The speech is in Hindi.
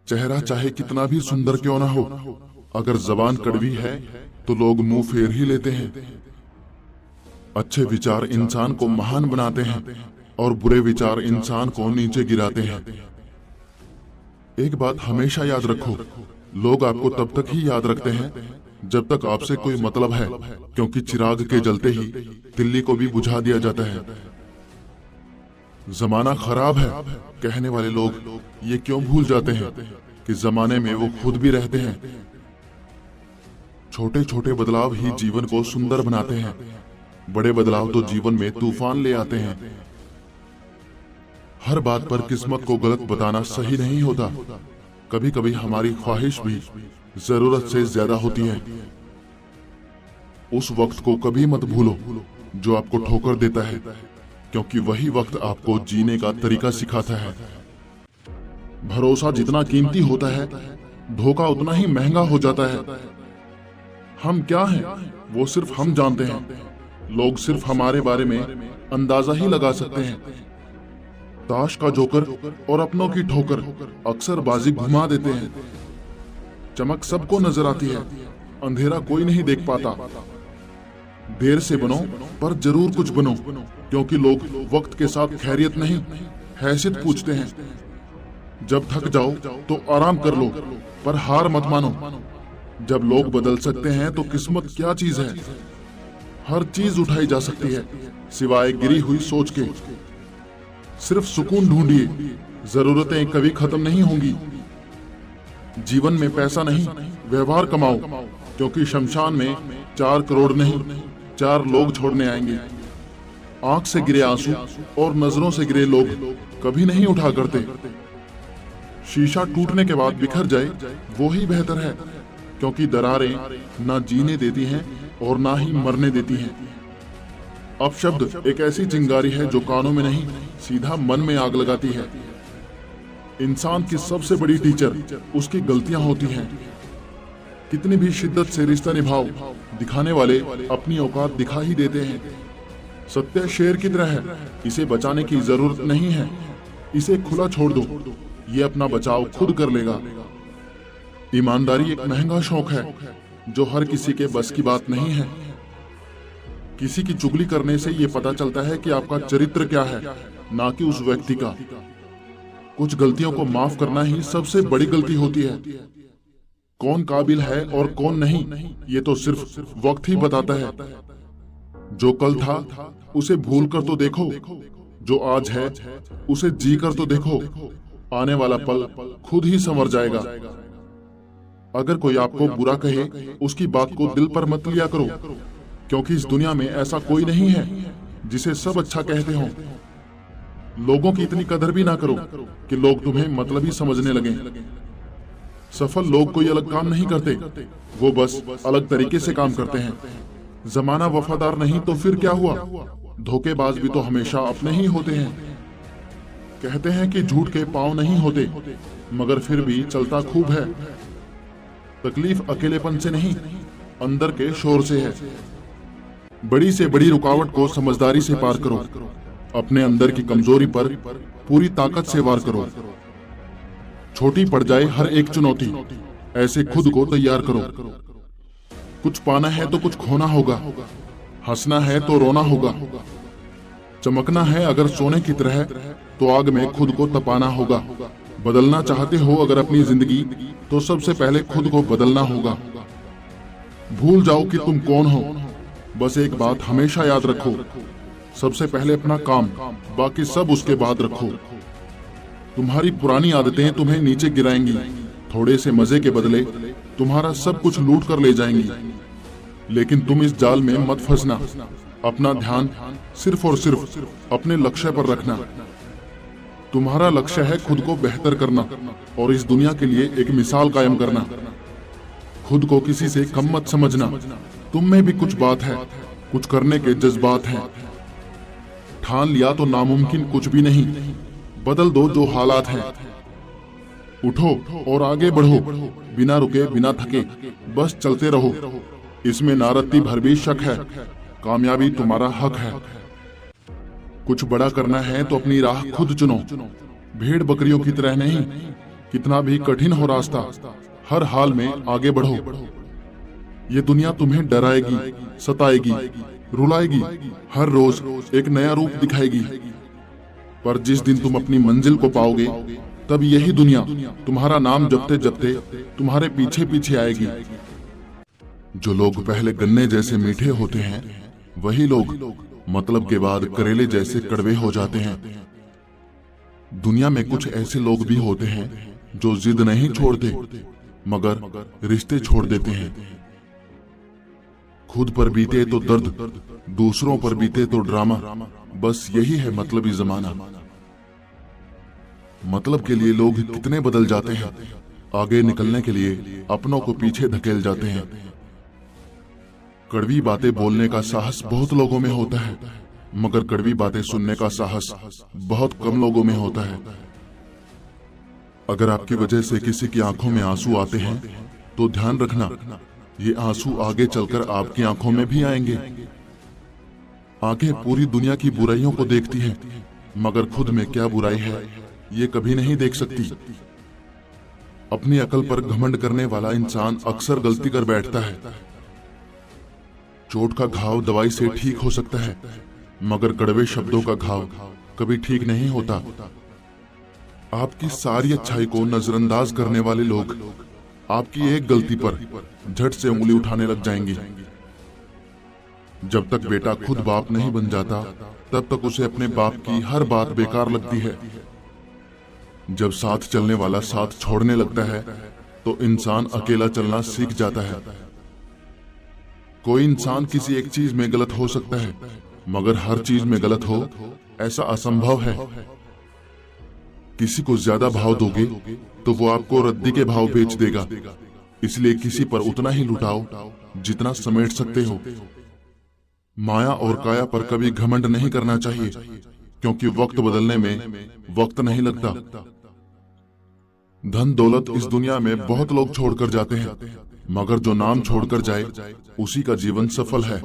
चेहरा चाहे कितना भी सुंदर क्यों ना हो, अगर जबान कड़वी है तो लोग मुंह फेर ही लेते हैं। अच्छे विचार इंसान को महान बनाते हैं और बुरे विचार इंसान को नीचे गिराते हैं। एक बात हमेशा याद रखो, लोग आपको तब तक ही याद रखते हैं जब तक आपसे कोई मतलब है, क्योंकि चिराग के जलते ही तिल्ली को भी बुझा दिया जाता है। जमाना खराब है कहने वाले लोग ये क्यों भूल जाते हैं कि जमाने में वो खुद भी रहते हैं। छोटे छोटे बदलाव ही जीवन को सुंदर बनाते हैं, बड़े बदलाव तो जीवन में तूफान ले आते हैं। हर बात पर किस्मत को गलत बताना सही नहीं होता। कभी कभी हमारी ख्वाहिश भी जरूरत से ज्यादा होती है। उस वक्त को कभी मत भूलो जो आपको ठोकर देता है, क्योंकि वही वक्त आपको जीने का तरीका सिखाता है। भरोसा जितना कीमती होता है, धोखा उतना ही महंगा हो जाता है। हम क्या हैं वो सिर्फ हम जानते हैं। लोग सिर्फ हमारे बारे में अंदाजा ही लगा सकते हैं। ताश का जोकर और अपनों की ठोकर अक्सर बाजी घुमा देते हैं। चमक सबको नजर आती है, अंधेरा कोई नहीं देख पाता। देर से बनो पर जरूर कुछ बनो, क्योंकि लोग वक्त के साथ खैरियत नहीं हैसियत पूछते हैं। जब थक जाओ तो आराम कर लो, पर हार मत मानो। जब लोग बदल सकते हैं तो किस्मत क्या चीज है। हर चीज उठाई जा सकती है सिवाय गिरी हुई सोच के। सिर्फ सुकून ढूंढिए, जरूरतें कभी खत्म नहीं होंगी। जीवन में पैसा नहीं, व्यवहार कमाओ, क्योंकि शमशान में 4 करोड़ नहीं 4 लोग छोड़ने आएंगे। आंख से गिरे आंसू और नजरों से गिरे लोग कभी नहीं उठा करते। शीशा टूटने के बाद बिखर जाए वो ही बेहतर है, क्योंकि दरारें ना जीने देती हैं और ना ही मरने देती हैं। अपशब्द एक ऐसी चिंगारी है जो कानों में नहीं सीधा मन में आग लगाती है। इंसान की सबसे बड़ी टीचर उसकी गलतियां होती हैं। कितनी भी शिद्दत से रिश्ता निभाओ, दिखाने वाले अपनी औकात दिखा ही देते हैं। सत्य शेर की तरह है, इसे बचाने की जरूरत नहीं है। इसे खुला छोड़ दो, ये अपना बचाव खुद कर लेगा। ईमानदारी एक महंगा शौक है जो हर किसी के बस की बात नहीं है। किसी की चुगली करने से ये पता चलता है कि आपका चरित्र क्या है, ना कि उस व्यक्ति का। कुछ गलतियों को माफ करना ही सबसे बड़ी गलती होती है। कौन काबिल है और कौन नहीं, ये तो सिर्फ वक्त ही बताता है। जो कल था उसे भूल कर तो देखो, जो आज है उसे जी कर तो देखो। आने वाला पल खुद ही संवर जाएगा। अगर कोई आपको बुरा कहे, उसकी बात को दिल पर मत लिया करो, क्योंकि इस दुनिया में ऐसा कोई नहीं है जिसे सब अच्छा कहते हों। लोगों की इतनी कदर भी ना करो कि लोग तुम्हें मतलबी समझने लगें। सफल लोग कोई अलग काम नहीं करते, वो बस अलग तरीके से काम करते हैं। जमाना वफादार नहीं तो फिर क्या हुआ? धोखेबाज भी तो हमेशा अपने ही होते हैं। कहते हैं कि झूठ के पांव नहीं होते, मगर फिर भी चलता खूब है। तकलीफ अकेलेपन से नहीं, अंदर के शोर से है। बड़ी से बड़ी रुकावट को समझदारी से पार करो। अपने अंदर की कमजोरी पर पूरी ताकत से वार करो। छोटी पड़ जाए हर एक चुनौती, ऐसे खुद को तैयार करो। कुछ पाना है तो कुछ खोना होगा, हंसना है तो रोना होगा। चमकना है अगर सोने की तरह तो आग में खुद को तपाना होगा। बदलना चाहते हो अगर अपनी जिंदगी, तो सबसे पहले खुद को बदलना होगा। भूल जाओ कि तुम कौन हो, बस एक बात हमेशा याद रखो, सबसे पहले अपना काम, बाकी सब उसके बाद रखो। तुम्हारी पुरानी आदतें तुम्हें नीचे गिराएंगी। थोड़े से मजे के बदले तुम्हारा सब कुछ लूट कर ले जाएंगी। लेकिन तुम इस जाल में मत फंसना। अपना ध्यान सिर्फ और सिर्फ अपने लक्ष्य पर रखना। तुम्हारा लक्ष्य है खुद को बेहतर करना और इस दुनिया के लिए एक मिसाल कायम करना। खुद को किसी से कम मत समझना। तुम में भी कुछ बात है, कुछ करने के जज्बात हैं। ठान लिया तो नामुमकिन कुछ भी नहीं। बदल दो जो हालात हैं। उठो और आगे बढ़ो, बिना रुके बिना थके, बस चलते रहो। इसमें ना रत्ती भर भी शक है, कामयाबी तुम्हारा हक है। कुछ बड़ा करना है तो अपनी राह खुद चुनो, भेड़ बकरियों की तरह नहीं कितना भी कठिन हो रास्ता, हर हाल में आगे बढ़ो। ये दुनिया तुम्हें डराएगी, सताएगी, रुलाएगी, हर रोज एक नया रूप दिखाएगी। पर जिस दिन तुम अपनी मंजिल को पाओगे, तब यही दुनिया तुम्हारा नाम जपते जपते तुम्हारे पीछे पीछे आएगी। जो लोग पहले गन्ने जैसे मीठे होते हैं, वही लोग मतलब के बाद करेले जैसे कड़वे हो जाते हैं। दुनिया में कुछ ऐसे लोग भी होते हैं जो जिद नहीं छोड़ते, मगर रिश्ते छोड़ देते हैं। खुद पर बीते तो दर्द, दूसरों पर बीते तो ड्रामा। बस यही है मतलबी जमाना। मतलब के लिए लोग कितने बदल जाते हैं, आगे निकलने के लिए अपनों को पीछे धकेल जाते हैं। कड़वी बातें बोलने का साहस बहुत लोगों में होता है, मगर कड़वी बातें सुनने का साहस बहुत कम लोगों में होता है। अगर आपकी वजह से किसी की आंखों में आंसू आते हैं, तो ध्यान रखना, ये आंसू आगे चलकर आपकी आंखों में भी आएंगे। आंखें पूरी दुनिया की बुराइयों को देखती हैं, मगर खुद में क्या बुराई है ये कभी नहीं देख सकती। अपनी अकल पर घमंड करने वाला इंसान अक्सर गलती कर बैठता है। चोट का घाव दवाई से ठीक हो सकता है, मगर कड़वे शब्दों का घाव कभी ठीक नहीं होता। आपकी सारी अच्छाई को नजरअंदाज करने वाले लोग आपकी एक गलती पर झट से उंगली उठाने लग जाएंगे। जब तक बेटा खुद बाप नहीं बन जाता, तब तक उसे अपने बाप की हर बात बेकार लगती है। जब साथ चलने वाला साथ छोड़ने लगता है, तो इंसान अकेला चलना सीख जाता है। कोई इंसान किसी एक चीज में गलत हो सकता है, मगर हर चीज में गलत हो ऐसा असंभव है। किसी को ज्यादा भाव दोगे तो वो आपको रद्दी के भाव बेच देगा। इसलिए किसी पर उतना ही लुटाओ जितना समेट सकते हो। माया और काया पर कभी घमंड नहीं करना चाहिए, क्योंकि वक्त बदलने में वक्त नहीं लगता। धन दौलत इस दुनिया में बहुत लोग छोड़कर जाते हैं, मगर जो नाम छोड़कर जाए उसी का जीवन सफल है।